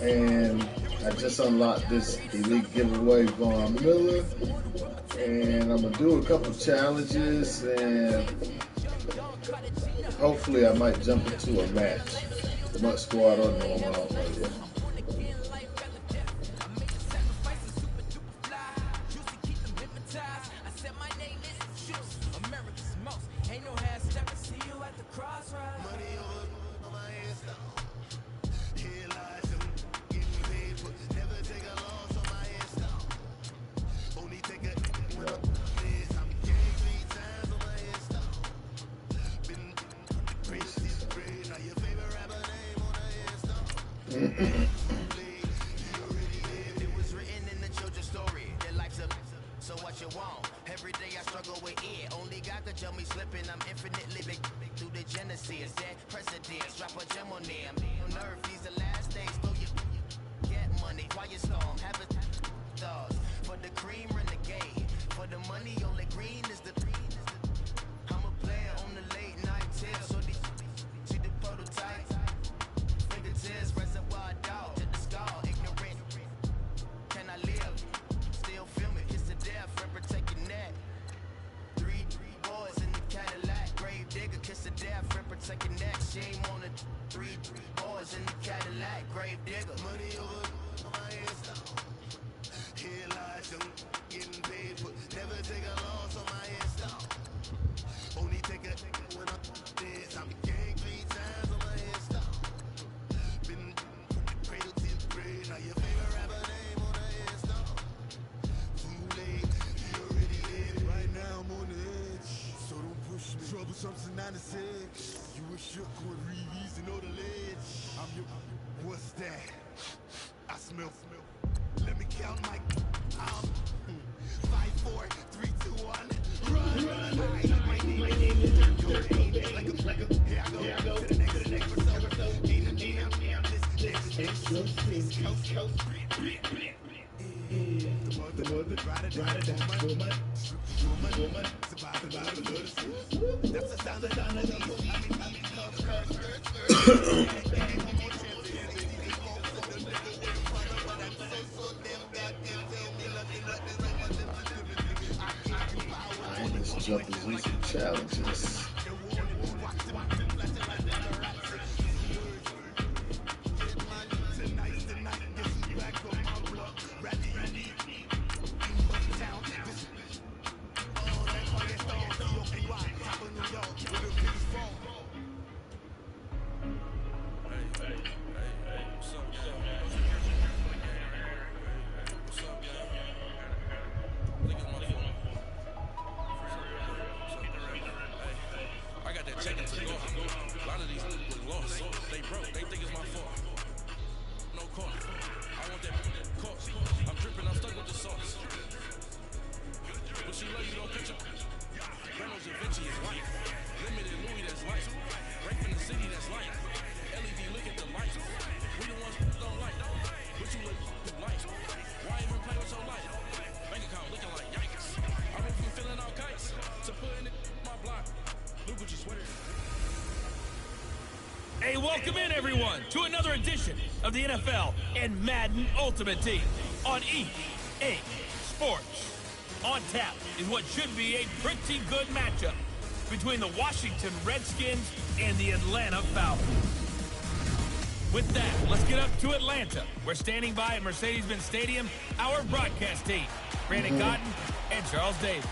And I just unlocked this elite giveaway Von Miller, and I'm gonna do a couple challenges, and hopefully I might jump into a match, MUT Squad or normal. I don't know yet. So what you want? Every day I struggle with it. Only God could tell me slipping. I'm infinitely big through the genesis. That precedence. Drop a gem on them. Nerve, these the last days. Though you get money. Quiet storm. Have a stars. For the cream renegade. For the money, only green is the. I'm a player on the late night tips. So these see the prototype. Fingertips, reservoir dog. To the skull. Ignorant. Can I live? Still feel me. Kiss the death. Remember taking that. Three boys in the Cadillac. Grave digger. Kiss the death. Remember taking that. Shame on it. Three boys in the Cadillac. Grave digger. Money over my hands down. Here lies young. Getting paid. But never take a loss on my hands down. Only take a when I'm this. I'm a gang 3 times on my hands down. Been cradle to the grave. Now your favorite rapper name on the hands down. Too late, you already did it. Right now I'm on the edge, so don't push me. Troublesome to 96. You a shook with Reeves and know the ledge. I'm your, what's that? I smell. Let me count my. 5, 4, 3, 2, 1. Run. My name is like a. Here I go. To the next. So. This coast. The mother, ride it down, woman, survive, that's the sound of Let's jump into some challenges. Hey, welcome in, everyone, to another edition of the NFL and Madden Ultimate Team on EA Sports. On tap is what should be a pretty good matchup between the Washington Redskins and the Atlanta Falcons. With that, let's get up to Atlanta. We're standing by at Mercedes-Benz Stadium, our broadcast team, Brandon Gaudin and Charles Davis.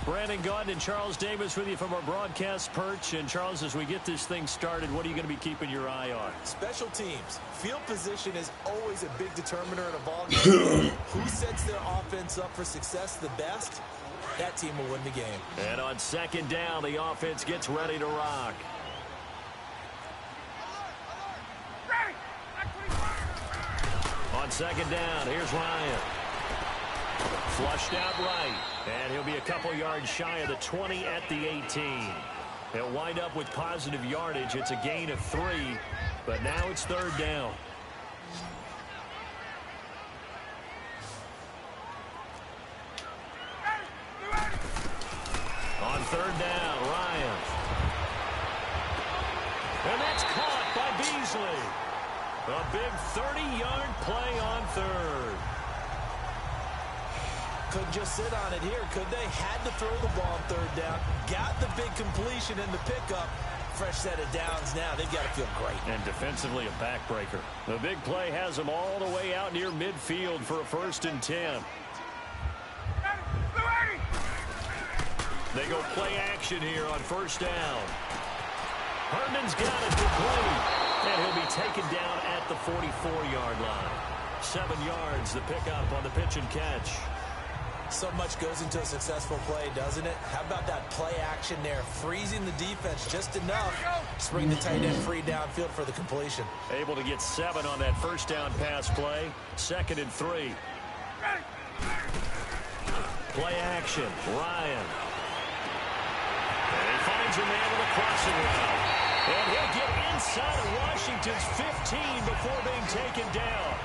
Brandon Gaudin and Charles Davis with you from our broadcast perch. And Charles, as we get this thing started, what are you going to be keeping your eye on? Special teams. Field position is always a big determiner in a ball game. Who sets their offense up for success the best? That team will win the game. And on second down, the offense gets ready to rock. On second down, here's Ryan. Flushed out right. And he'll be a couple yards shy of the 20 at the 18. He'll wind up with positive yardage. It's a gain of 3, but now it's third down. On third down, Ryan. And that's caught by Beasley. A big 30-yard play on third. Couldn't just sit on it here, could they? Had to throw the ball on third down. Got the big completion in the pickup. Fresh set of downs now. They've got to feel great. And defensively, a backbreaker. The big play has them all the way out near midfield for a 1st and 10. They go play action here on 1st down. Herndon's got it complete. And he'll be taken down at the 44-yard line. 7 yards, the pickup on the pitch and catch. So much goes into a successful play, doesn't it? How about that play action there? Freezing the defense just enough to bring the tight end free downfield for the completion. Able to get 7 on that 1st down pass play. 2nd and 3. Play action. Ryan. And he finds a man with a crossing route. And he'll get inside of Washington's 15 before being taken down.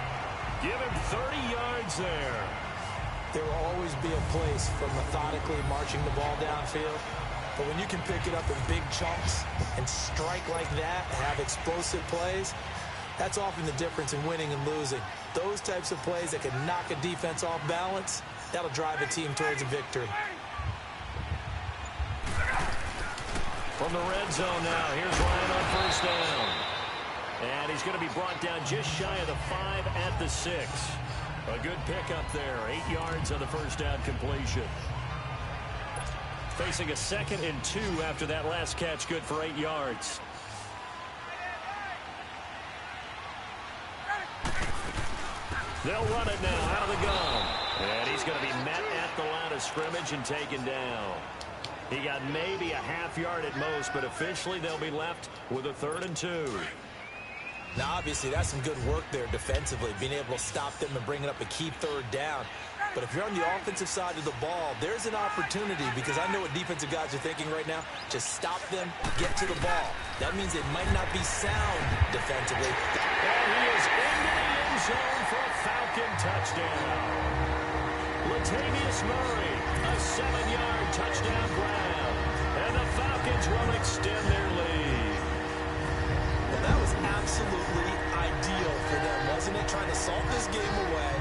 Give him 30 yards there. There will always be a place for methodically marching the ball downfield. But when you can pick it up in big chunks and strike like that, have explosive plays, that's often the difference in winning and losing. Those types of plays that can knock a defense off balance, that'll drive a team towards a victory. From the red zone now, here's Ryan on 1st down. And he's going to be brought down just shy of the 5 at the 6. A good pickup there. 8 yards on the 1st down completion. Facing a 2nd and 2 after that last catch, good for 8 yards. They'll run it now out of the gun. And he's going to be met at the line of scrimmage and taken down. He got maybe a half yard at most, but officially they'll be left with a 3rd and 2. Now, obviously, that's some good work there defensively, being able to stop them and bringing up a key 3rd down. But if you're on the offensive side of the ball, there's an opportunity, because I know what defensive guys are thinking right now. Just stop them, get to the ball. That means it might not be sound defensively. And he is into the end zone for a Falcon touchdown. Latavius Murray, a 7-yard touchdown grab. And the Falcons will extend their lead. Well, that was absolutely ideal for them, wasn't it? Trying to salt this game away.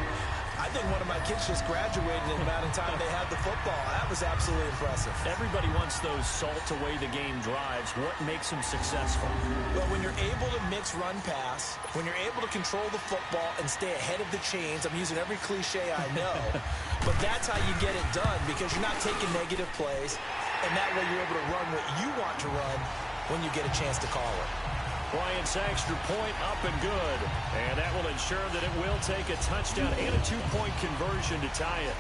I think one of my kids just graduated in the amount of time they had the football. That was absolutely impressive. Everybody wants those salt-away-the-game drives. What makes them successful? Well, when you're able to mix run-pass, when you're able to control the football and stay ahead of the chains, I'm using every cliche I know, but that's how you get it done, because you're not taking negative plays, and that way you're able to run what you want to run when you get a chance to call it. Bryant's extra point up and good. And that will ensure that it will take a touchdown and a 2-point conversion to tie it.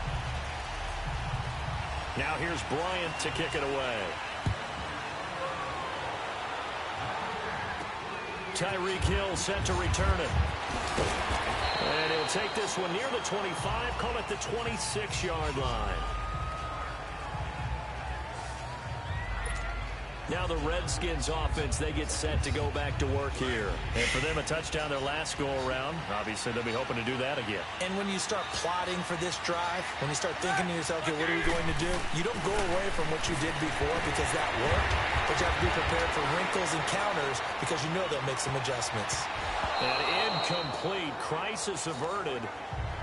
Now here's Bryant to kick it away. Tyreek Hill set to return it. And he'll take this one near the 25, call it the 26-yard line. Now the Redskins offense, they get set to go back to work here. And for them, a touchdown their last go-around. Obviously, they'll be hoping to do that again. And when you start plotting for this drive, when you start thinking to yourself, okay, what are we going to do? You don't go away from what you did before because that worked, but you have to be prepared for wrinkles and counters because you know they'll make some adjustments. An incomplete, crisis averted,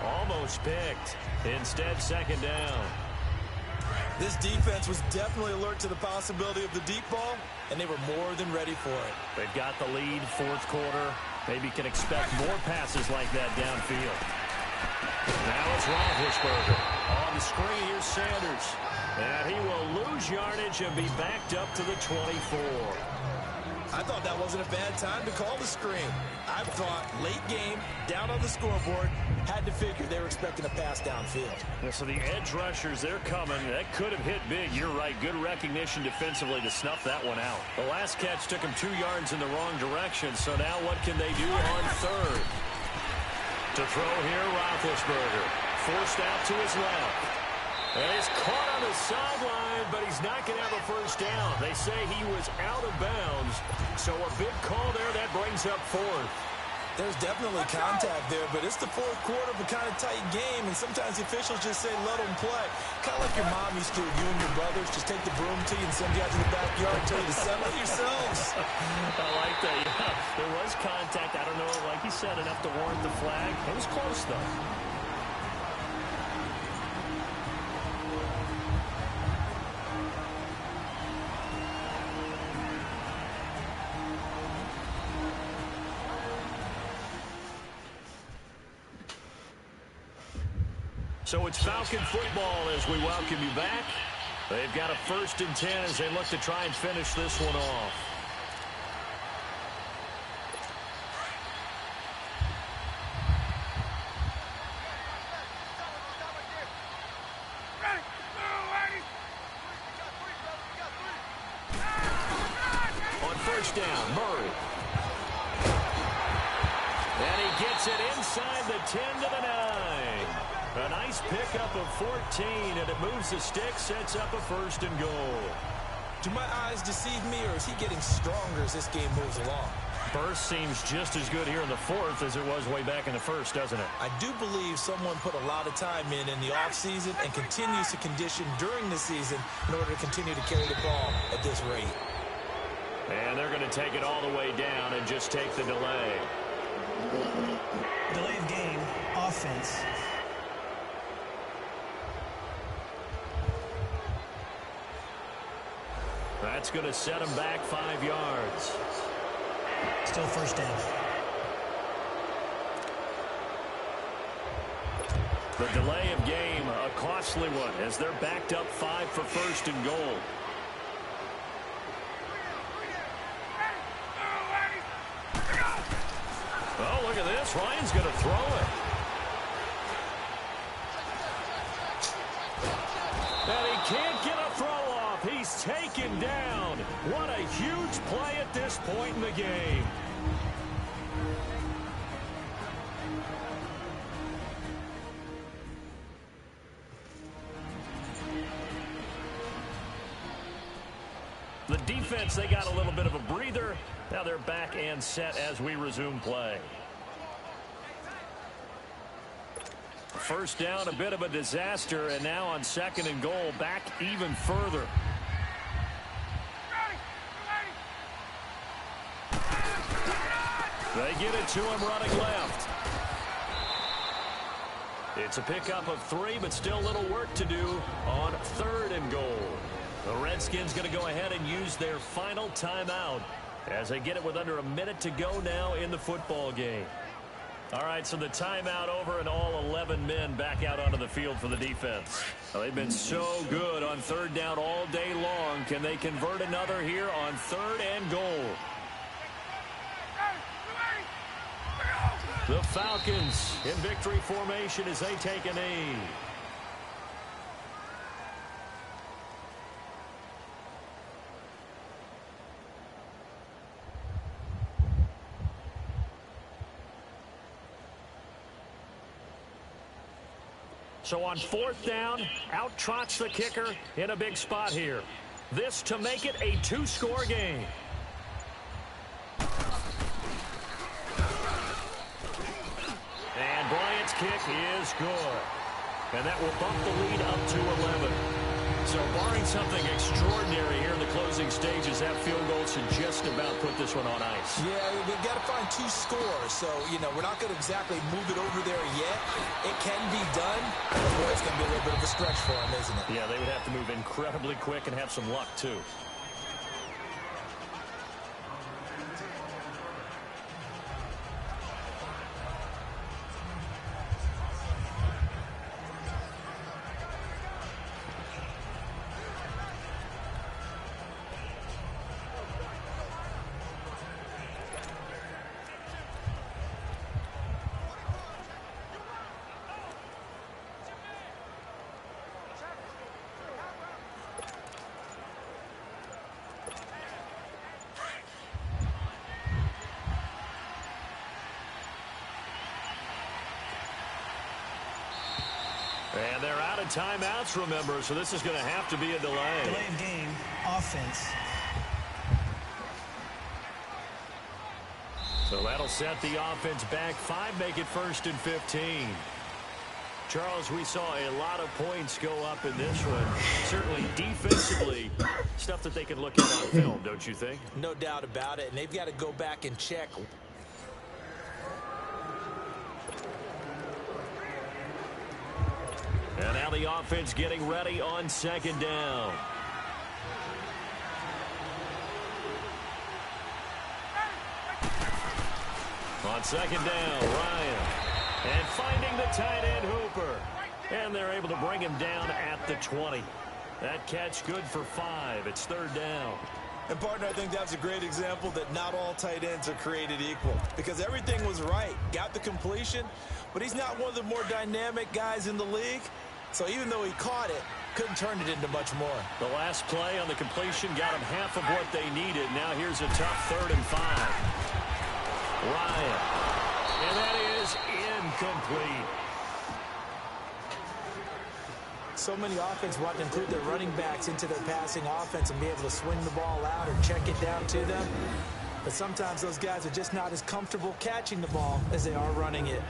almost picked. Instead, 2nd down. This defense was definitely alert to the possibility of the deep ball, and they were more than ready for it. They've got the lead, 4th quarter. Maybe can expect more passes like that downfield. Now it's Roethlisberger. On the screen, here's Sanders. And he will lose yardage and be backed up to the 24. I thought that wasn't a bad time to call the screen. I thought late game, down on the scoreboard, had to figure they were expecting a pass downfield. Yeah, so the edge rushers, they're coming. That could have hit big. You're right. Good recognition defensively to snuff that one out. The last catch took him 2 yards in the wrong direction. So now what can they do on 3rd? To throw here, Roethlisberger. Forced out to his left. And he's caught on the sideline, but he's not going to have a 1st down. They say he was out of bounds. So a big call there. That brings up 4th. There's definitely contact there, but it's the 4th quarter of a kind of tight game, and sometimes the officials just say, let them play. Kind of like your mom used to, you and your brothers, just take the broom to you and send you out to the backyard and tell you to settle yourselves. I like that. Yeah, there was contact. I don't know, like you said enough to warrant the flag. It was close, though. So it's Falcon football as we welcome you back. They've got a 1st and 10 as they look to try and finish this one off. On 1st down, Murray. And he gets it inside the 10 to the 9. A nice pickup of 14, and it moves the stick, sets up a 1st and goal. Do my eyes deceive me, or is he getting stronger as this game moves along? Burst seems just as good here in the 4th as it was way back in the 1st, doesn't it? I do believe someone put a lot of time in the offseason and continues to condition during the season in order to continue to carry the ball at this rate. And they're going to take it all the way down and just take the delay. Delay of game, offense. That's going to set him back 5 yards. Still 1st down. The delay of game, a costly one, as they're backed up 5 for 1st and goal. Oh, look at this. Ryan's going to throw it. And he can't get a throw off. He's taken down. What a huge play at this point in the game. The defense, they got a little bit of a breather. Now they're back and set as we resume play. 1st down, a bit of a disaster, and now on 2nd and goal, back even further. They get it to him running left. It's a pickup of 3, but still a little work to do on 3rd and goal. The Redskins going to go ahead and use their final timeout as they get it with under a minute to go now in the football game. All right, so the timeout over and all 11 men back out onto the field for the defense. Well, they've been so good on 3rd down all day long. Can they convert another here on 3rd and goal? The Falcons in victory formation as they take a knee. So on 4th down, out trots the kicker in a big spot here. This to make it a 2-score game. And Bryant's kick is good. And that will bump the lead up to 11. So barring something extraordinary here in the closing stages, that field goal should just about put this one on ice. Yeah, we've got to find 2 scores. So, you know, we're not going to exactly move it over there yet. It can be done, but boy, it's going to be a little bit of a stretch for them, isn't it? Yeah, they would have to move incredibly quick and have some luck, too. And they're out of timeouts, remember, so this is going to have to be a delay. Delay of game, offense. So that'll set the offense back 5, make it 1st and 15. Charles, we saw a lot of points go up in this one. Certainly defensively, stuff that they can look at on film, don't you think? No doubt about it, and they've got to go back and check. the offense getting ready on second down. On second down, Ryan. And finding the tight end, Hooper. And they're able to bring him down at the 20. That catch good for 5. It's third down. And, partner, I think that's a great example that not all tight ends are created equal. Because everything was right. Got the completion, but he's not one of the more dynamic guys in the league. So even though he caught it, couldn't turn it into much more. The last play on the completion got him half of what they needed. Now here's a tough 3rd and 5. Ryan. And that is incomplete. So many offenses want to include their running backs into their passing offense and be able to swing the ball out or check it down to them. But sometimes those guys are just not as comfortable catching the ball as they are running it.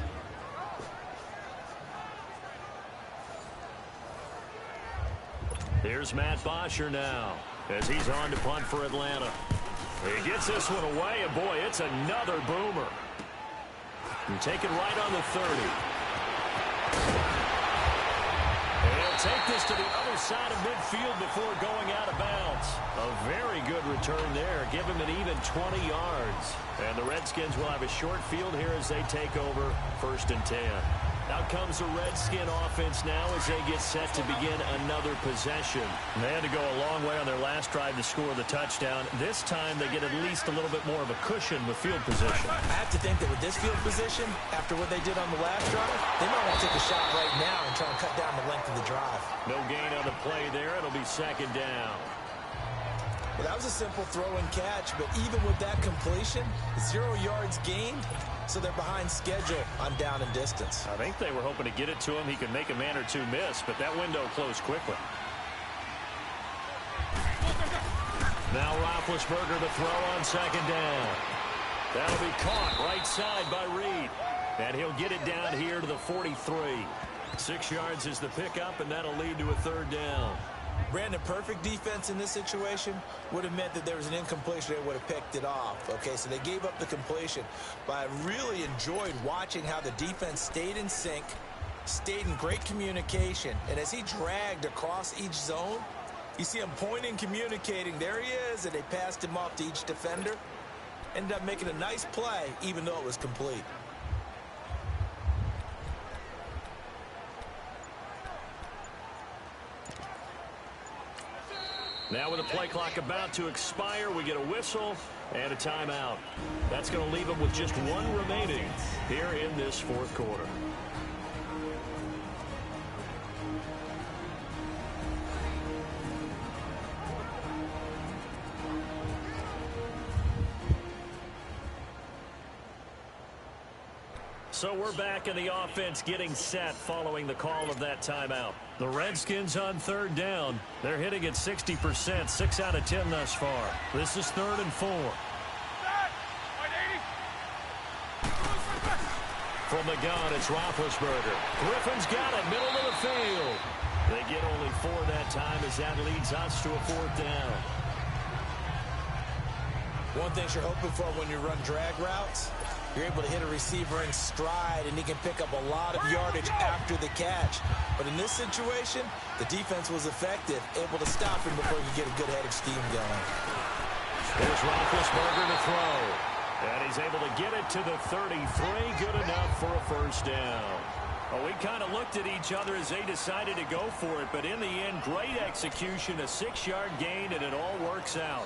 Here's Matt Bosher now as he's on to punt for Atlanta. He gets this one away, and boy, it's another boomer. And take it right on the 30. And he'll take this to the other side of midfield before going out of bounds. A very good return there. Give him an even 20 yards. And the Redskins will have a short field here as they take over 1st and 10. Out comes the Redskin offense now as they get set to begin another possession. They had to go a long way on their last drive to score the touchdown. This time they get at least a little bit more of a cushion with field position. I have to think that with this field position, after what they did on the last drive, they might want to take a shot right now and try and cut down the length of the drive. No gain on the play there. It'll be 2nd down. Well, that was a simple throw and catch, but even with that completion, 0 yards gained, so they're behind schedule on down and distance. I think they were hoping to get it to him. He could make a man or two miss, but that window closed quickly. Now Roethlisberger to throw on 2nd down. That'll be caught right side by Reed. And he'll get it down here to the 43. 6 yards is the pickup, and that'll lead to a 3rd down. Brandon, perfect defense in this situation would have meant that there was an incompletion. They would have picked it off. Okay, so they gave up the completion. But I really enjoyed watching how the defense stayed in sync, stayed in great communication. And as he dragged across each zone, you see him pointing, communicating. There he is, and they passed him off to each defender. Ended up making a nice play, even though it was complete. Now with the play clock about to expire, we get a whistle and a timeout. That's going to leave them with just one remaining here in this 4th quarter. So we're back in the offense getting set following the call of that timeout. The Redskins on 3rd down. They're hitting at 60%, 6 out of 10 thus far. This is 3rd and 4. From the gun, it's Roethlisberger. Griffin's got it, middle of the field. They get only 4 that time as that leads us to a 4th down. One thing you're hoping for when you run drag routes, you're able to hit a receiver in stride, and he can pick up a lot of yardage after the catch. But in this situation, the defense was effective, able to stop him before he could get a good head of steam going. There's Roethlisberger to throw. And he's able to get it to the 33. Good enough for a 1st down. Well, we kind of looked at each other as they decided to go for it. But in the end, great execution, a 6-yard gain, and it all works out.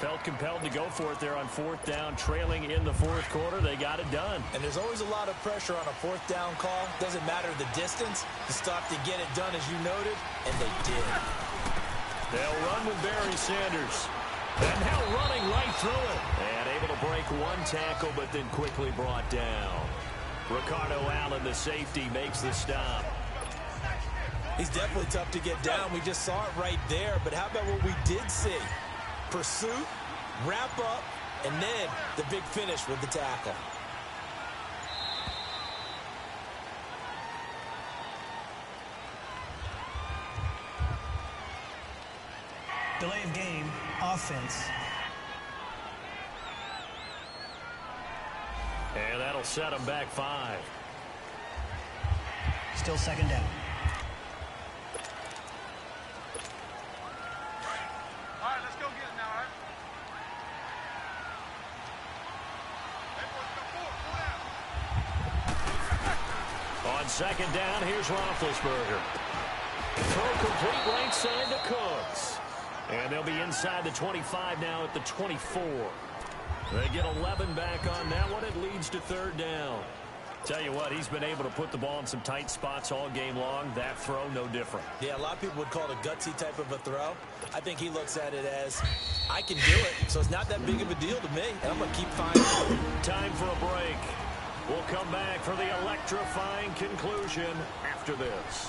Felt compelled to go for it there on 4th down, trailing in the 4th quarter. They got it done. And there's always a lot of pressure on a 4th down call. Doesn't matter the distance. The stop to get it done, as you noted, and they did. They'll run with Barry Sanders. And now running right through it. And able to break one tackle, but then quickly brought down. Ricardo Allen, the safety, makes the stop. He's definitely tough to get down. We just saw it right there. But how about what we did see? Pursuit, wrap up, and then the big finish with the tackle. Delay of game, offense. And that'll set them back 5. Still 2nd down. On second down, here's Roethlisberger. Throw complete right side to Cooks. And they'll be inside the 25 now at the 24. They get 11 back on that one. It leads to third down. Tell you what, he's been able to put the ball in some tight spots all game long. That throw, no different. Yeah, a lot of people would call it a gutsy type of a throw. I think he looks at it as, I can do it, so it's not that big of a deal to me, and I'm going to keep finding it. Time for a break. We'll come back for the electrifying conclusion after this.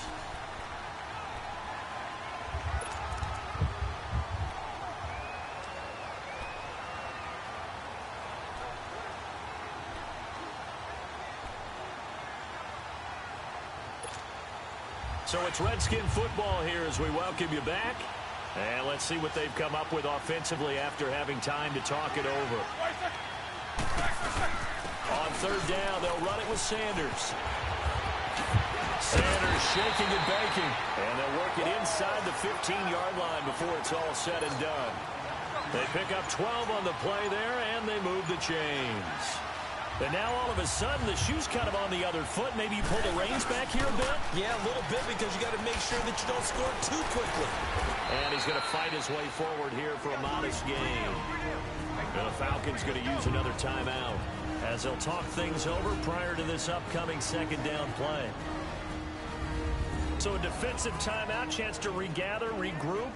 So it's Redskin football here as we welcome you back. And let's see what they've come up with offensively after having time to talk it over. On third down, they'll run it with Sanders. Sanders shaking and baking. And they'll work it inside the 15-yard line before it's all said and done. They pick up 12 on the play there, and they move the chains. But now all of a sudden the shoe's kind of on the other foot. Maybe you pull the reins back here a bit? Yeah, a little bit, because you got to make sure that you don't score too quickly. And he's going to fight his way forward here for a modest gain. And the Falcons going to use another timeout as they'll talk things over prior to this upcoming second down play. So a defensive timeout, chance to regather, regroup,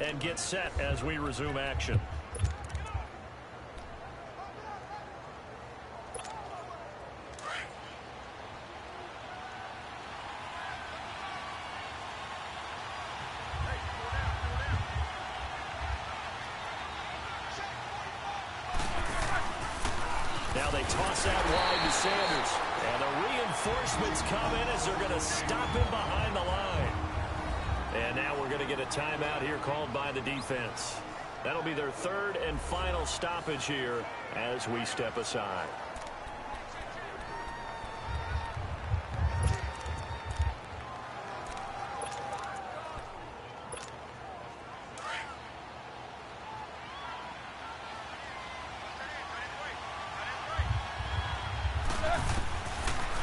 and get set as we resume action. Now they toss out wide to Sanders. And the reinforcements come in as they're going to stop him behind the line. And now we're going to get a timeout here called by the defense. That'll be their third and final stoppage here as we step aside.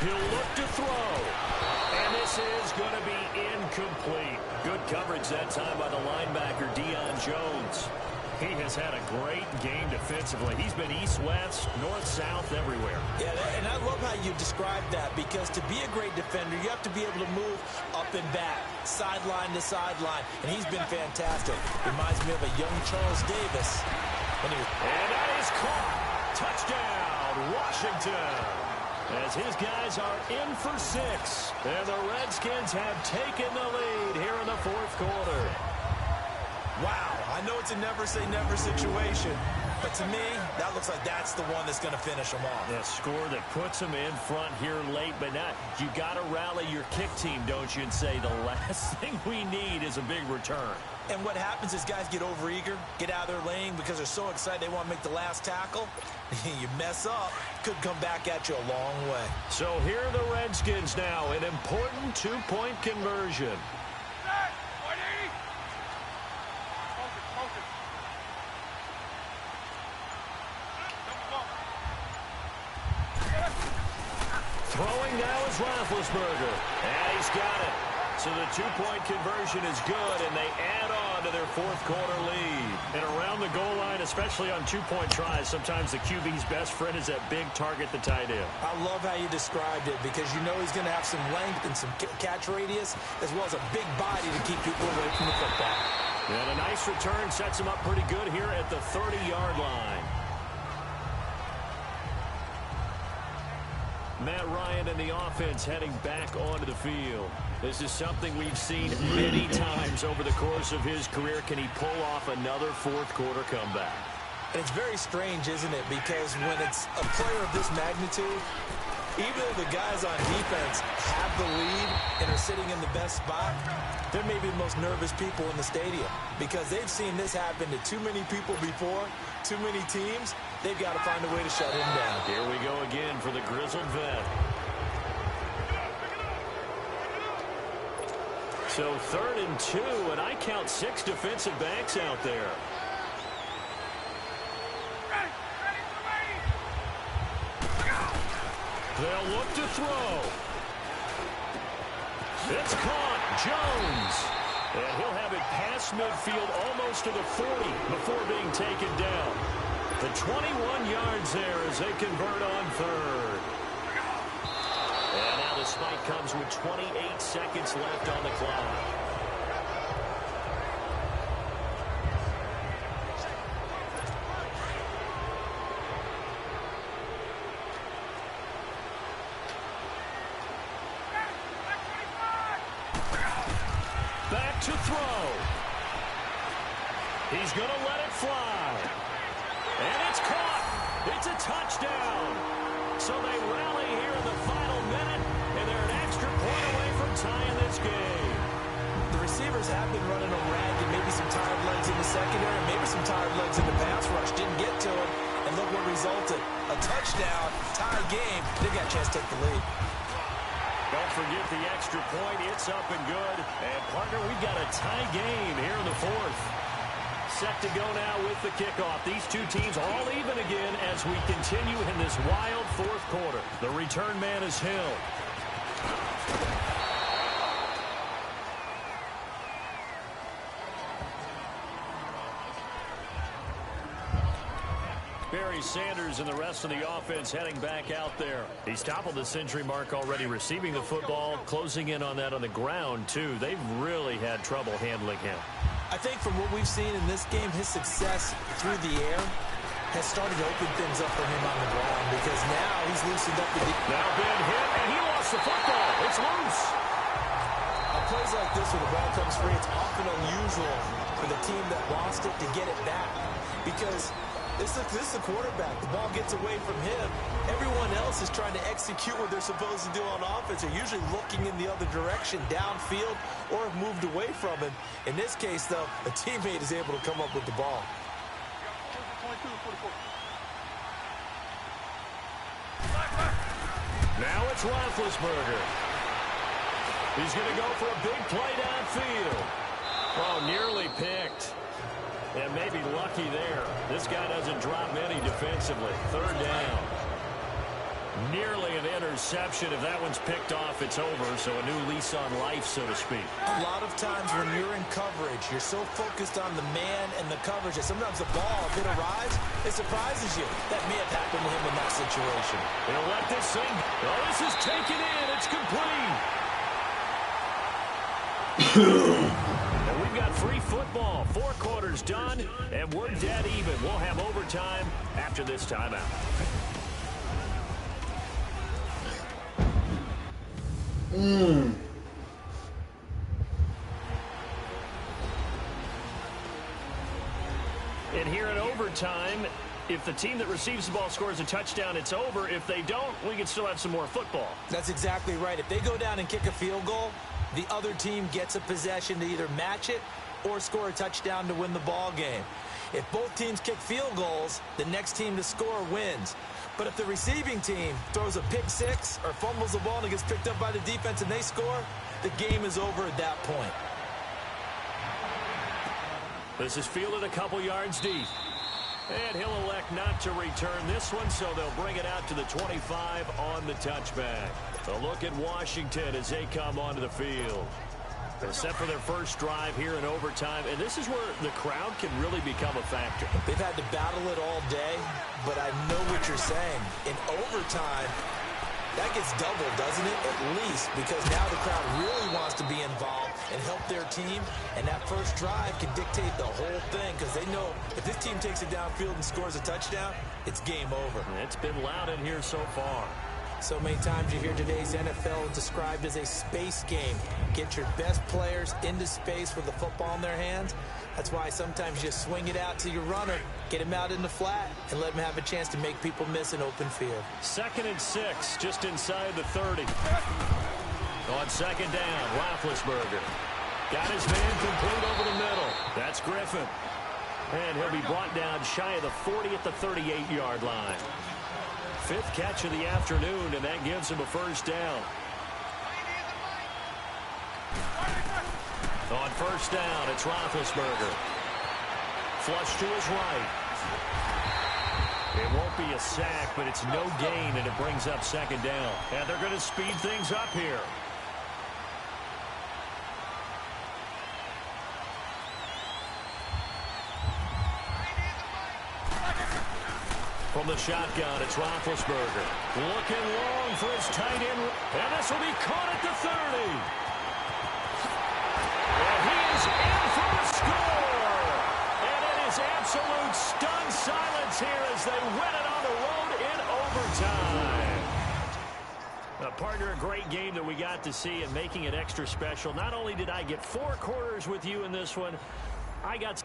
He'll look to throw. And this is going to be incomplete. Good coverage that time by the linebacker, Deion Jones. He has had a great game defensively. He's been east-west, north-south, everywhere. Yeah, and I love how you described that, because to be a great defender, you have to be able to move up and back, sideline to sideline, and he's been fantastic. Reminds me of a young Charles Davis. And that is caught. Touchdown, Washington. As his guys are in for 6. And the Redskins have taken the lead here in the fourth quarter. Wow, I know it's a never-say-never situation, but to me, that looks like that's the one that's going to finish them off. The score that puts them in front here late, but not. You got to rally your kick team, don't you, and say the last thing we need is a big return. And what happens is guys get overeager, get out of their lane because they're so excited they want to make the last tackle. You mess up, could come back at you a long way. So here are the Redskins now, an important two-point conversion. Throwing now is Roethlisberger, and he's got it. So the two-point conversion is good, and they add on to their fourth quarter lead. And around the goal line, especially on two-point tries, sometimes the QB's best friend is that big target, the tight end. I love how you described it, because you know he's going to have some length and some catch radius, as well as a big body to keep people away from the football. And a nice return sets him up pretty good here at the 30-yard line. Matt Ryan and the offense heading back onto the field. This is something we've seen many times over the course of his career. Can he pull off another fourth quarter comeback? And it's very strange, isn't it? Because when it's a player of this magnitude, even though the guys on defense have the lead and are sitting in the best spot, they're maybe the most nervous people in the stadium, because they've seen this happen to too many people before, too many teams. They've got to find a way to shut him down. Here we go again for the grizzled vet. So 3rd and 2, and I count 6 defensive backs out there. They'll look to throw. It's caught. Jones. And he'll have it past midfield almost to the 40 before being taken down. The 21 yards there as they convert on third. And now the spike comes with 28 seconds left on the clock. Back to throw. He's going to let it fly. And it's caught. It's a touchdown. So they rally here in the final minute, and they're an extra point away from tying this game. The receivers have been running a ragged, maybe some tired legs in the secondary, maybe some tired legs in the pass rush. Didn't get to him, and look what resulted. A touchdown, tie game. They got a chance to take the lead. Don't forget the extra point. It's up and good. And, partner, we've got a tie game here in the fourth. Set to go now with the kickoff. These two teams all even again as we continue in this wild fourth quarter. The return man is Hill. Barry Sanders and the rest of the offense heading back out there. He's toppled the century mark already, receiving the football, closing in on that on the ground, too. They've really had trouble handling him. I think from what we've seen in this game, his success through the air has started to open things up for him on the ground because now he's loosened up the deep. Now been hit, and he lost the football. It's loose. On plays like this where the ball comes free, it's often unusual for the team that lost it to get it back because this is the quarterback. The ball gets away from him. Everyone else is trying to execute what they're supposed to do on offense. They're usually looking in the other direction, downfield, or have moved away from him. In this case, though, a teammate is able to come up with the ball. Now it's Roethlisberger. He's going to go for a big play downfield. Oh, nearly picked. And maybe lucky there. This guy doesn't drop many defensively. Third down. Nearly an interception. If that one's picked off, it's over. So a new lease on life, so to speak. A lot of times when you're in coverage, you're so focused on the man and the coverage that sometimes the ball, if it arrives, it surprises you. That may have happened to him in that situation. He'll let this thing. Oh, this is taken in. It's complete. And we've got free football. 4 quarters done, and we're dead even. We'll have overtime after this timeout. And here in overtime, if the team that receives the ball scores a touchdown, it's over. If they don't, we can still have some more football. That's exactly right. If they go down and kick a field goal, the other team gets a possession to either match it or score a touchdown to win the ball game. If both teams kick field goals, the next team to score wins. But if the receiving team throws a pick six or fumbles the ball and it gets picked up by the defense and they score, the game is over at that point. This is fielded a couple yards deep. And he'll elect not to return this one, so they'll bring it out to the 25 on the touchback. A look at Washington as they come onto the field. They're set for their first drive here in overtime, and this is where the crowd can really become a factor. They've had to battle it all day, but I know what you're saying. In overtime, that gets doubled, doesn't it? At least, because now the crowd really wants to be involved and help their team, and that first drive can dictate the whole thing because they know if this team takes it downfield and scores a touchdown, it's game over. It's been loud in here so far. So many times you hear today's NFL described as a space game. Get your best players into space with the football in their hands. That's why sometimes you swing it out to your runner, get him out in the flat, and let him have a chance to make people miss an open field. 2nd and 6, just inside the 30. On second down, Roethlisberger. Got his man complete over the middle. That's Griffin. And he'll be brought down shy of the 40 at the 38-yard line. 5th catch of the afternoon, and that gives him a first down. On first down, it's Roethlisberger. Flush to his right. It won't be a sack, but it's no gain, and it brings up second down. And they're going to speed things up here. From the shotgun, it's Roethlisberger. Looking long for his tight end. And this will be caught at the 30. And he is in for the score. And it is absolute stunned silence here as they win it on the road in overtime. Partner, a great game that we got to see and making it extra special. Not only did I get 4 quarters with you in this one, I got...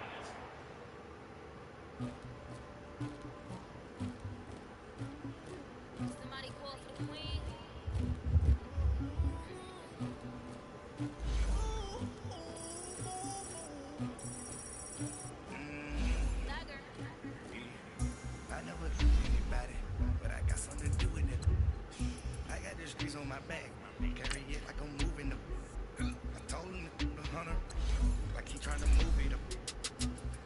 Somebody call for the queen. I never do anybody, but I got something to do with it. I got the streets on my back, carry it like I'm moving them. I told him to do the 100, like he trying to move it up.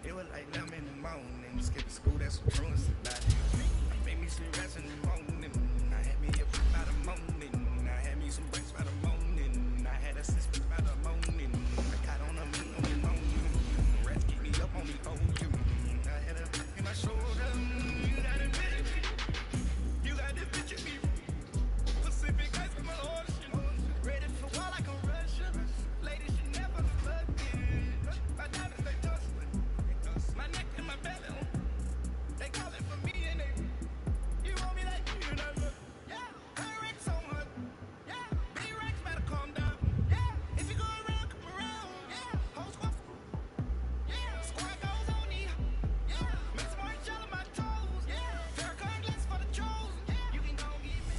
It was like 11 in the morning, skipping school, that's what truancy about it. Made me some rest in the morning, I had me up by the morning. I had me some breaks by the morning, I had a sister by the morning. I got on the morning, rats keep me up on me, oh, you. I had a in my shoulder, you got a bitch, you got this bitch in me. Pacific ice with my ocean, ready for war like a Russian. Ladies should never flood me. My diamonds they tussling, my neck and my belly. They calling for me and they, you want me like you know? Yeah, Rex on her. Yeah, B-Rex better calm down. Yeah, if you go around, come around. Yeah, whole squad. Yeah, squad goes on me. Yeah, make some orange gel on my toes. Yeah, Farrakhan glass for the trolls. Yeah, you can go get me.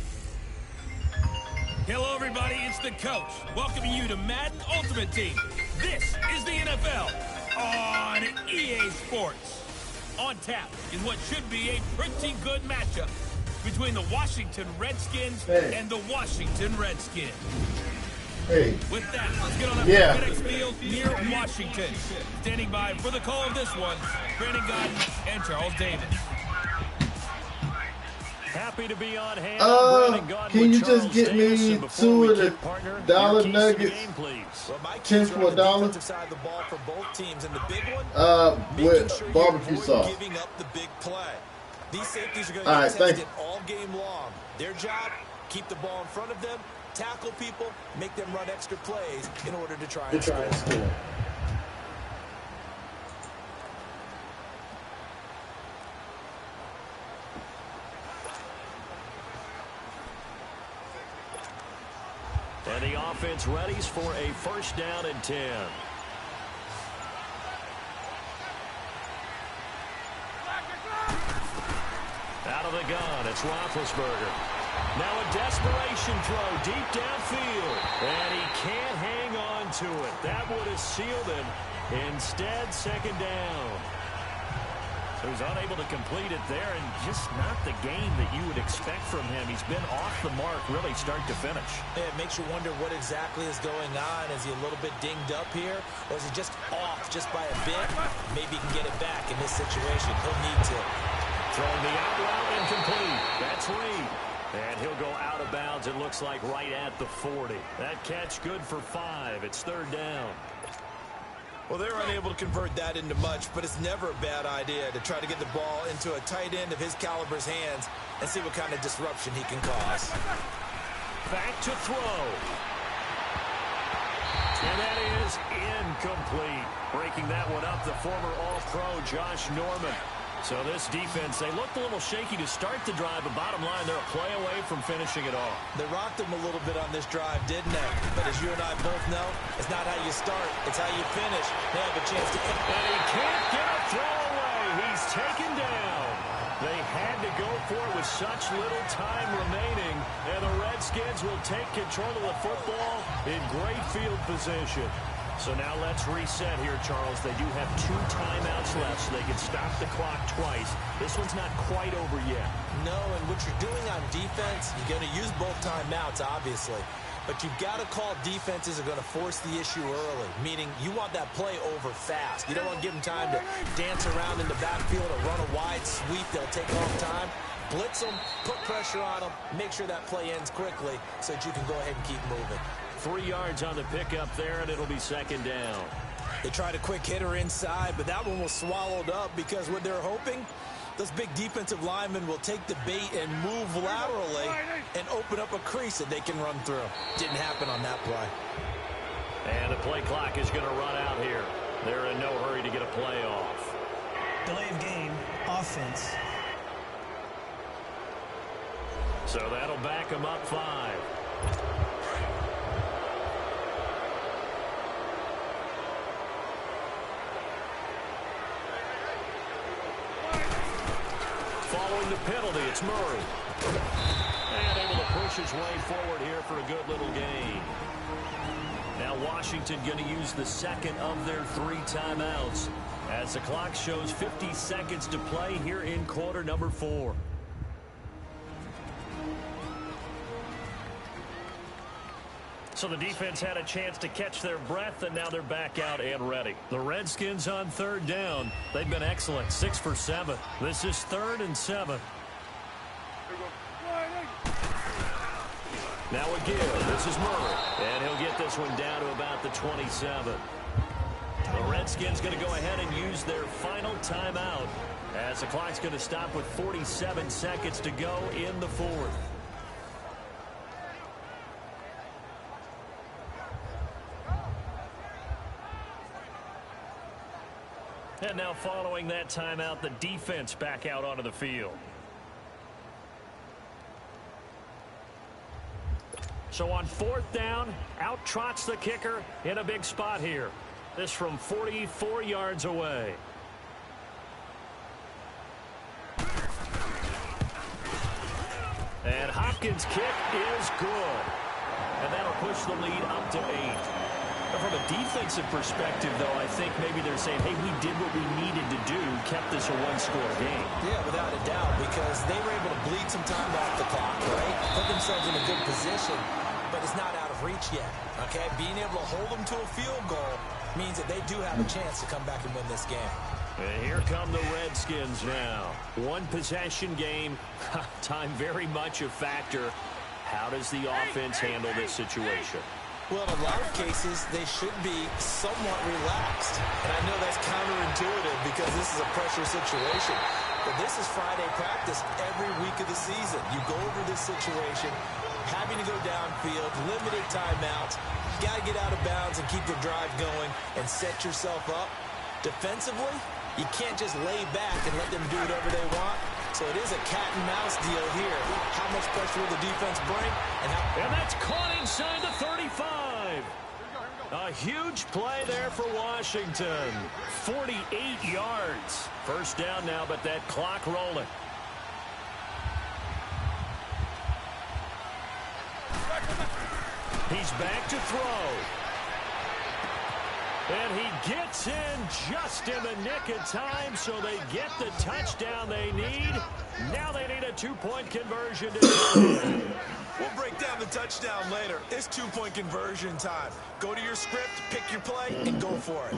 Hello, everybody. It's the coach welcoming you to Madden Ultimate Team. This is the NFL on EA Sports. On tap is what should be a pretty good matchup between the Washington Redskins and the Washington Redskins. Hey, With that, let's get on up Yeah. to FedEx Field near Washington. Standing by for the call of this one, Brandon Gaudin and Charles Davis. Happy to be on hand. Brandon Gaudin can with you just Charles get Davis. me And before we two of the kick, partner, dollar your keys to the nuggets? game, please. Well, my 10 keys are for on a the dollar? defensive side of the ball for both teams, and the big one, making With sure you barbecue avoid sauce. giving up the big play. These safeties are going All to right, get thank tested all game long. Their job, keep the ball in front of them, tackle people, make them run extra plays in order to try and score. And the offense readies for a first down and 10. Out of the gun, it's Roethlisberger. Now a desperation throw deep downfield. And he can't hang on to it. That would have sealed him. Instead, second down. So he's unable to complete it there, and just not the game that you would expect from him. He's been off the mark really start to finish. Yeah, it makes you wonder what exactly is going on. Is he a little bit dinged up here, or is he just off just by a bit? Maybe he can get it back in this situation. He'll need to. Throwing the out route incomplete. That's Reed. And he'll go out of bounds, it looks like, right at the 40. That catch good for 5. It's third down. Well, they're unable to convert that into much, but it's never a bad idea to try to get the ball into a tight end of his caliber's hands and see what kind of disruption he can cause. Back to throw. And that is incomplete. Breaking that one up, the former All-Pro Josh Norman. So this defense, they looked a little shaky to start the drive, but bottom line, they're a play away from finishing it off. They rocked him a little bit on this drive, didn't they? But as you and I both know, it's not how you start, it's how you finish. They have a chance to... And he can't get a throw away. He's taken down. They had to go for it with such little time remaining, and the Redskins will take control of the football in great field position. So now let's reset here, Charles. They do have 2 timeouts left, so they can stop the clock twice. This one's not quite over yet. No, and what you're doing on defense, you're going to use both timeouts, obviously. But you've got to call defenses are going to force the issue early, meaning you want that play over fast. You don't want to give them time to dance around in the backfield or run a wide sweep. They'll take off time. Blitz them, put pressure on them, make sure that play ends quickly so that you can go ahead and keep moving. 3 yards on the pickup there, and it'll be second down. They tried a quick hitter inside, but that one was swallowed up because what they're hoping Those big defensive linemen will take the bait and move laterally and open up a crease that they can run through. Didn't happen on that play. And the play clock is going to run out here. They're in no hurry to get a play off. Delay of game, offense. So that'll back them up 5. Following the penalty, it's Murray. And able to push his way forward here for a good little gain. Now Washington going to use the second of their 3 timeouts as the clock shows 50 seconds to play here in quarter number 4. So the defense had a chance to catch their breath, and now they're back out and ready. The Redskins on 3rd down. They've been excellent, 6 for 7. This is 3rd and 7. Now a give. This is Murray. And he'll get this one down to about the 27. The Redskins going to go ahead and use their final timeout as the clock's going to stop with 47 seconds to go in the 4th. And now following that timeout, the defense back out onto the field. So on 4th down, out trots the kicker in a big spot here. This from 44 yards away. And Hopkins' kick is good. And that'll push the lead up to 8. From a defensive perspective, though, I think maybe they're saying, hey, we did what we needed to do, kept this a 1-score game. Yeah, without a doubt, because they were able to bleed some time off the clock, right? Put themselves in a good position, but it's not out of reach yet, okay? Being able to hold them to a field goal means that they do have a chance to come back and win this game. And here come the Redskins now. 1-possession game, time very much a factor. How does the offense handle this situation? Well, in a lot of cases, they should be somewhat relaxed. And I know that's counterintuitive because this is a pressure situation. But this is Friday practice every week of the season. You go over this situation, having to go downfield, limited timeouts. You got to get out of bounds and keep the drive going and set yourself up. Defensively, you can't just lay back and let them do whatever they want. So it is a cat and mouse deal here. How much pressure will the defense bring? And that's caught inside the 35. A huge play there for Washington. 48 yards. First down now, but that clock rolling. He's back to throw. And he gets in just in the nick of time, so they get the touchdown they need. Now they need a 2-point conversion to We'll break down the touchdown later. It's 2-point conversion time. Go to your script, pick your play, and go for it.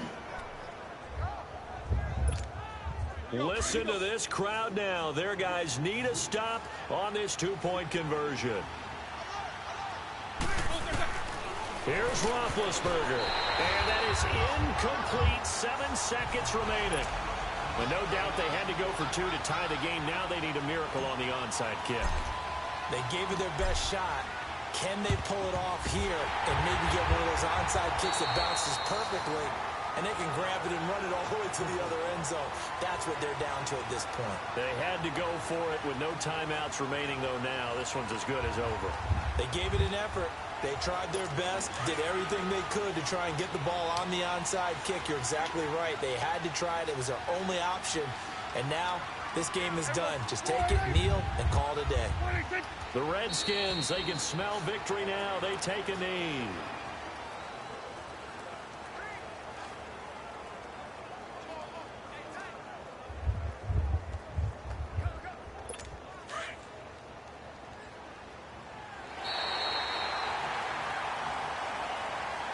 Listen to this crowd now. Their guys need a stop on this 2-point conversion. Here's Roethlisberger. And that is incomplete. 7 seconds remaining. But no doubt they had to go for 2 to tie the game. Now they need a miracle on the onside kick. They gave it their best shot. Can they pull it off here and maybe get one of those onside kicks that bounces perfectly, and they can grab it and run it all the way to the other end zone? That's what they're down to at this point. They had to go for it with no timeouts remaining, though, now. This one's as good as over. They gave it an effort. They tried their best, did everything they could to try and get the ball on the onside kick. You're exactly right. They had to try it. It was their only option. And now this game is done. Just take it, kneel, and call it a day. The Redskins, they can smell victory now. They take a knee.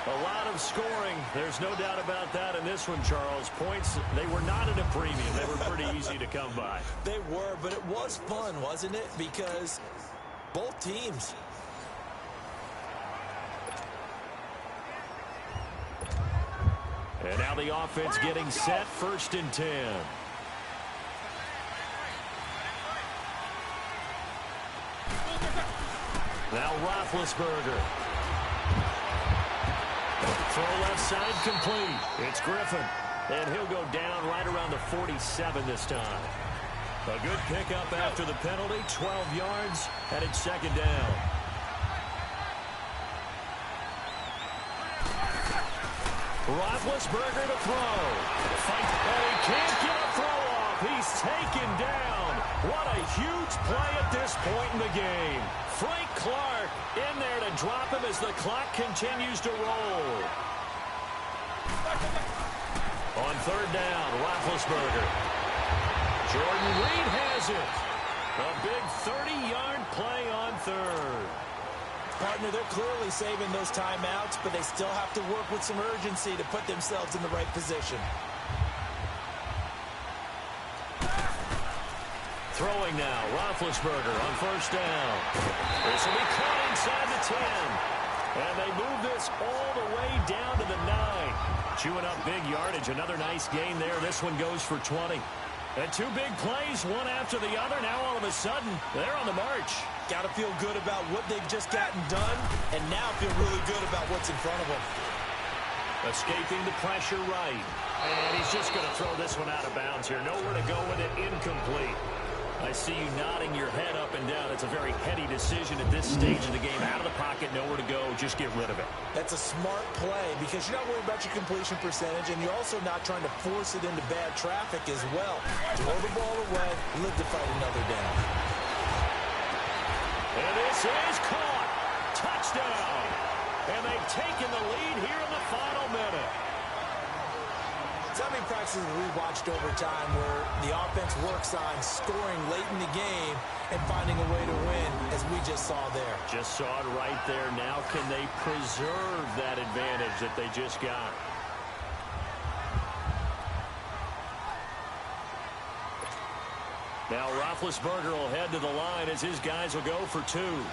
A lot of scoring. There's no doubt about that in this one, Charles. Points, they were not at a premium. They were pretty easy to come by. They were, but it was fun, wasn't it? Because both teams. And now the offense getting set, 1st and 10. Now Roethlisberger. Throw left side complete. It's Griffin. And he'll go down right around the 47 this time. A good pickup after the penalty. 12 yards, and it's second down. Roethlisberger to throw. Fight, and he can't get a throw off. He's taken down. What a huge play at this point in the game. Frank Clark in there to drop him as the clock continues to roll. On third down, Roethlisberger. Jordan Reed has it. A big 30-yard play on third. Partner, they're clearly saving those timeouts, but they still have to work with some urgency to put themselves in the right position. Throwing now, Roethlisberger on first down. This will be caught inside the 10. And they move this all the way down to the 9. Chewing up big yardage. Another nice gain there. This one goes for 20. And two big plays, one after the other. Now all of a sudden, they're on the march. Got to feel good about what they've just gotten done, and now feel really good about what's in front of them. Escaping the pressure right. And he's just going to throw this one out of bounds here. Nowhere to go with it. Incomplete. I see you nodding your head up and down. It's a very heady decision at this stage of the game. Out of the pocket, nowhere to go. Just get rid of it. That's a smart play because you're not worried about your completion percentage, and you're also not trying to force it into bad traffic as well. Throw the ball away, live to fight another down. And this is caught. Touchdown. And they've taken the lead here in the final minute. So many practices we've watched over time where the offense works on scoring late in the game and finding a way to win, as we just saw there. Just saw it right there. Now can they preserve that advantage that they just got? Now Roethlisberger will head to the line as his guys will go for two.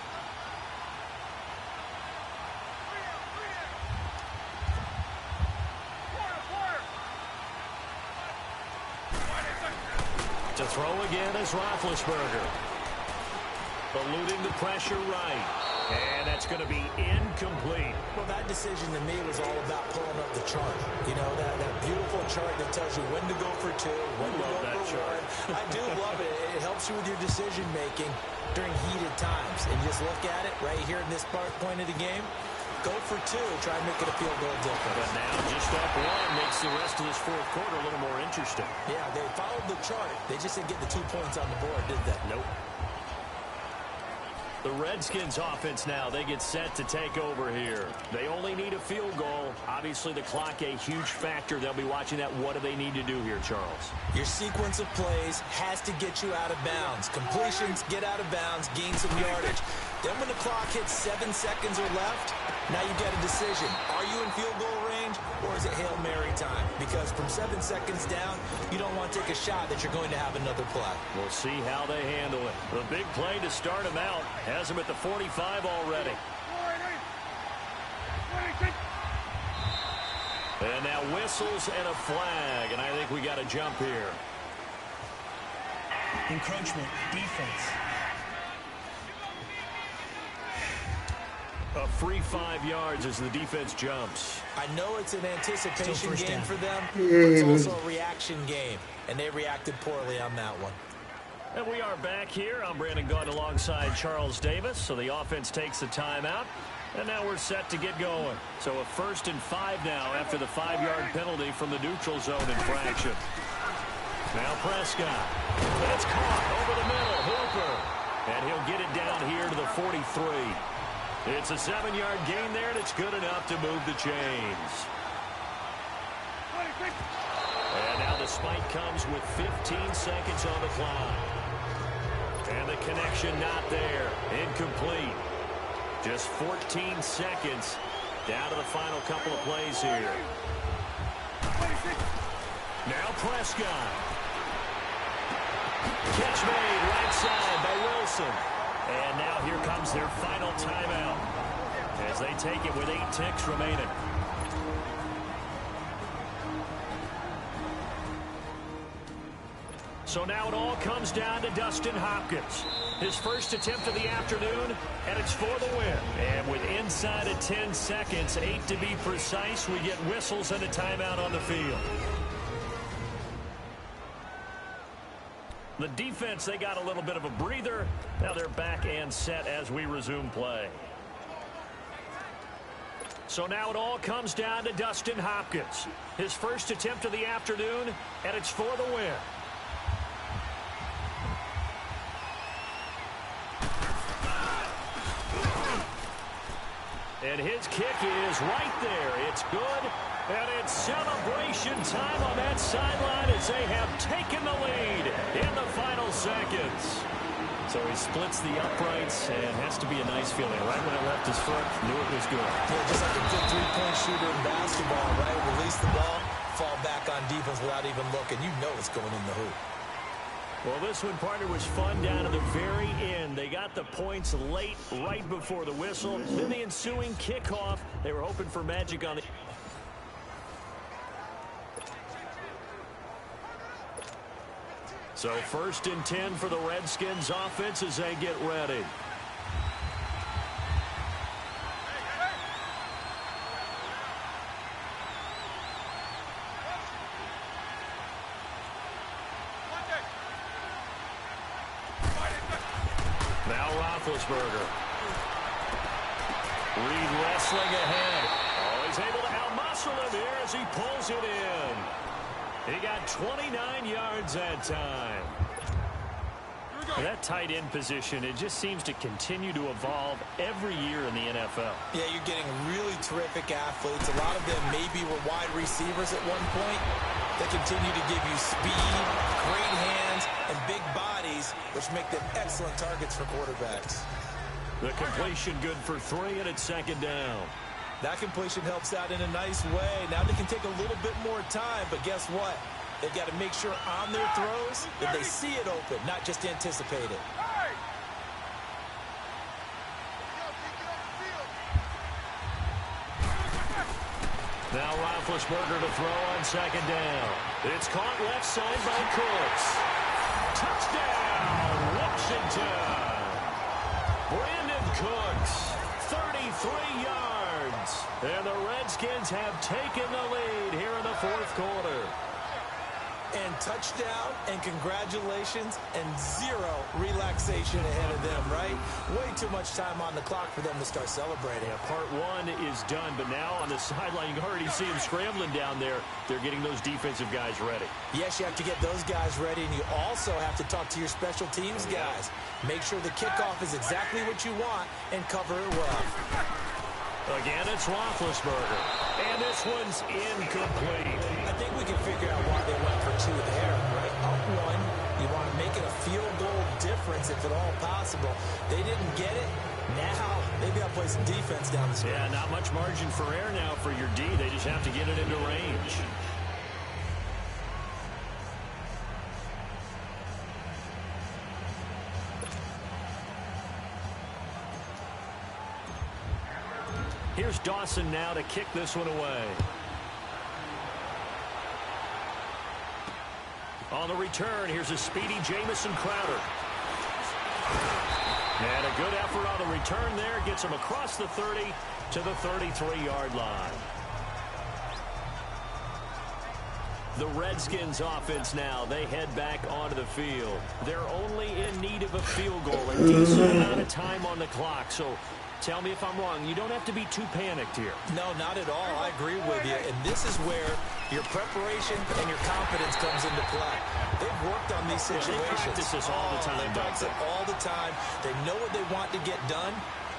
To throw again is Roethlisberger. Eluding the pressure right. And that's going to be incomplete. Well, that decision to me was all about pulling up the chart. You know, that beautiful chart that tells you when to go for two, when to go for one. I do love it. It helps you with your decision-making during heated times. And just look at it right here in this point of the game. Go for two. Try and make it a field goal difference. But now just up one makes the rest of this fourth quarter a little more interesting. Yeah, they followed the chart. They just didn't get the 2 points on the board, did they? Nope. The Redskins offense now, they get set to take over here. They only need a field goal. Obviously, the clock a huge factor. They'll be watching that. What do they need to do here, Charles? Your sequence of plays has to get you out of bounds. Completions, get out of bounds, gain some yardage. Then when the clock hits 7 seconds or left, now you've got a decision. Are you in field goal range, or is it Hail Mary time? Because from 7 seconds down, you don't want to take a shot that you're going to have another play. We'll see how they handle it. The big play to start him out has him at the 45 already. And now whistles and a flag, and I think we got a jump here. Encroachment, defense. A free 5 yards as the defense jumps. I know it's an anticipation game down for them, but it's also a reaction game, and they reacted poorly on that one. And we are back here. I'm Brandon Gaudin alongside Charles Davis. So the offense takes the timeout, and now we're set to get going. So a 1st and 5 now after the 5-yard penalty from the neutral zone infraction. Now Prescott. That's caught over the middle. Hooper. And he'll get it down here to the 43. It's a 7-yard gain there, and it's good enough to move the chains. And now the spike comes with 15 seconds on the clock. And the connection not there. Incomplete. Just 14 seconds down to the final couple of plays here. Now Prescott. Catch made right side by Wilson. And now here comes their final timeout as they take it with 8 ticks remaining. So now it all comes down to Dustin Hopkins. His first attempt of the afternoon, and it's for the win. And with inside of 10 seconds, 8 to be precise, we get whistles and a timeout on the field. The defense, they got a little bit of a breather. Now they're back and set as we resume play. So now it all comes down to Dustin Hopkins. His first attempt of the afternoon, and it's for the win. And his kick is right there. It's good. And it's celebration time on that sideline as they have taken the lead in the final seconds. So he splits the uprights, and has to be a nice feeling. Right when it left his foot, knew it was good. Yeah, just like a good three-point shooter in basketball, right? Release the ball, fall back on defense without even looking. You know it's going in the hoop. Well, this one, partner, was fun down to the very end. They got the points late, right before the whistle. Then the ensuing kickoff, they were hoping for magic on the... So 1st and 10 for the Redskins offense as they get ready. Now Roethlisberger. Reed wrestling ahead. Oh, he's able to outmuscle him here as he pulls it in. He got 29 yards that time. That tight end position, it just seems to continue to evolve every year in the NFL. Yeah, you're getting really terrific athletes. A lot of them maybe were wide receivers at one point. They continue to give you speed, great hands, and big bodies, which make them excellent targets for quarterbacks. The completion good for 3, and it's 2nd down. That completion helps out in a nice way. Now they can take a little bit more time, but guess what? They've got to make sure on their throws that they see it open, not just anticipate it. Now Roethlisberger to throw on 2nd down. It's caught left side by Cooks. Touchdown, Washington. Brandon Cooks, 33 yards. And the Redskins have taken the lead here in the 4th quarter. And touchdown, and congratulations, and 0 relaxation ahead of them, right? Way too much time on the clock for them to start celebrating. Yeah, part 1 is done, but now on the sideline, you can already see them scrambling down there. They're getting those defensive guys ready. Yes, you have to get those guys ready, and you also have to talk to your special teams guys. Make sure the kickoff is exactly what you want, and cover it well. Again, it's Roethlisberger. And this one's incomplete. I think we can figure out why they went for 2 there, right? Up 1, you want to make it a field goal difference if at all possible. They didn't get it. Now, they've got to play some defense down the stretch. Yeah, not much margin for error now for your D. They just have to get it into range. Here's Dawson now to kick this one away. On the return, here's a speedy Jamison Crowder. And a good effort on the return there. Gets him across the 30 to the 33-yard line. The Redskins offense now, they head back onto the field. They're only in need of a field goal. A decent amount of time on the clock. So tell me if I'm wrong. You don't have to be too panicked here. No, not at all. I agree with you. And this is where your preparation and your confidence comes into play. They've worked on these situations. Yeah, they practice this all the time. They practice it all the time. They know what they want to get done.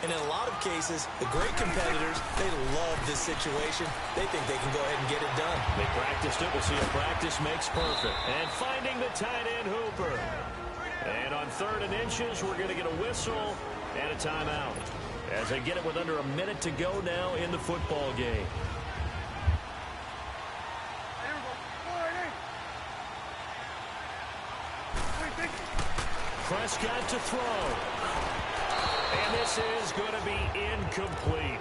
And in a lot of cases, the great competitors, they love this situation. They think they can go ahead and get it done. They practiced it. We'll see if practice makes perfect. And finding the tight end Hooper. And on 3rd and inches, we're going to get a whistle and a timeout. As they get it with under a minute to go now in the football game. Prescott to throw. And this is going to be incomplete.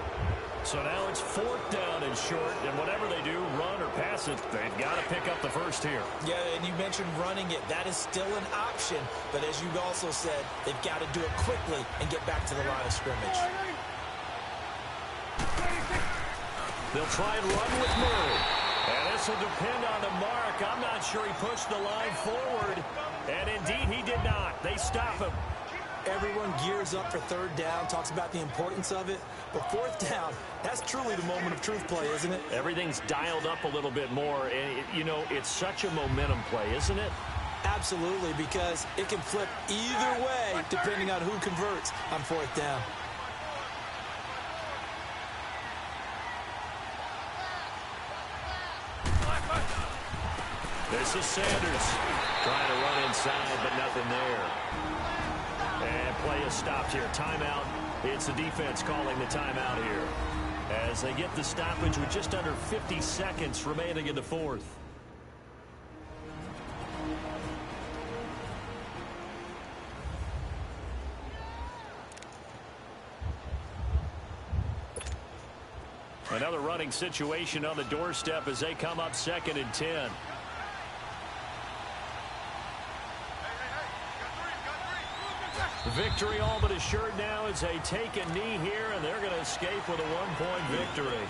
So now it's 4th down and short, and whatever they do, run or pass it, they've got to pick up the first here. Yeah, and you mentioned running it. That is still an option, but as you also said, they've got to do it quickly and get back to the line of scrimmage. They'll try and run with Murray. And this will depend on the mark. I'm not sure he pushed the line forward. And indeed, he did not. They stop him. Everyone gears up for 3rd down, talks about the importance of it. But 4th down, that's truly the moment of truth play, isn't it? Everything's dialed up a little bit more. And, you know, it's such a momentum play, isn't it? Absolutely, because it can flip either way depending on who converts on 4th down. This is Sanders trying to run inside, but nothing there. And play is stopped here. Timeout. It's the defense calling the timeout here as they get the stoppage with just under 50 seconds remaining in the 4th. Another running situation on the doorstep as they come up 2nd and 10. Victory all but assured now as they take a knee here, and they're going to escape with a 1-point victory.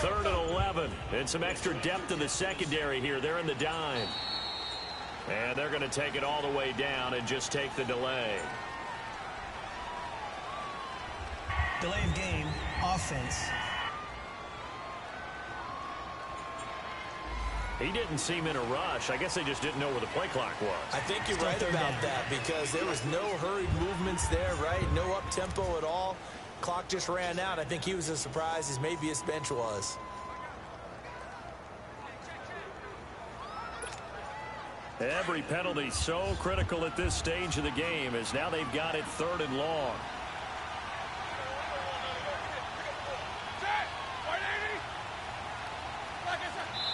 Third and 11, and some extra depth in the secondary here. They're in the dime. And they're going to take it all the way down and just take the delay. Delay of game, offense. He didn't seem in a rush. I guess they just didn't know where the play clock was. I think you're right about that because there was no hurried movements there, right? No up-tempo at all. Clock just ran out. I think he was as surprised as maybe his bench was. Every penalty so critical at this stage of the game as now they've got it 3rd and long.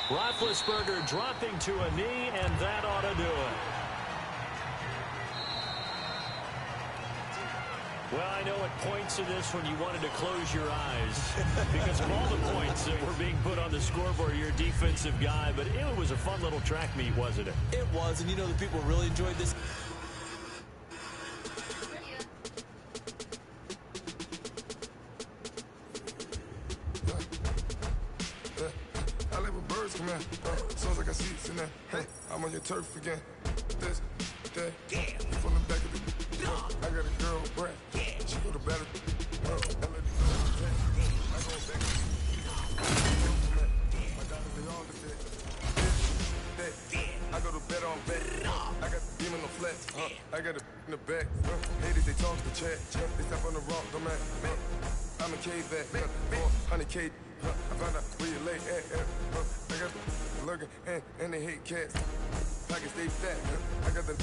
Roethlisberger dropping to a knee, and that ought to do it. Well, I know at points in this when you wanted to close your eyes because of all the points that were being put on the scoreboard, you're a defensive guy, but it was a fun little track meet, wasn't it? It was, and you know the people really enjoyed this. I live with birds come in. As soon as I got seats in there, hey, I'm on your turf again. This, that, from the back of the. I got a girl, Brad. She go to battle. I go back. My daughters, they all look at. I go to bed on bed. I got the beam in the flex. I got a in the back. Ladies, they talk the chat. They step on the rock, don't man. I'm a K-back. 400K. I found out where you lay at. I got the lurking and they hate cats. Pockets stay fat. I got the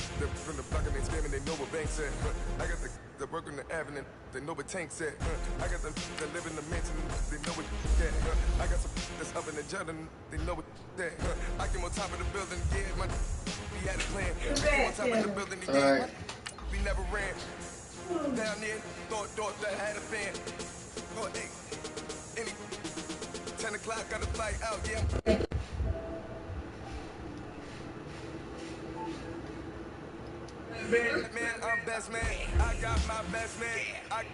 from the block and they screaming, they know what banks at. I got the work on the avenue, they know what tanks at. I got the live in the mansion, they know what that. I got some that's up in the jet and they know what that. I came on top of the building, yeah, my we had a plan. I came on top of the building, yeah, we never ran. Down there, thought that had a fan. Oh, hey, any 10 o'clock, got a flight out, yeah. Man, I'm best man. I got my best man.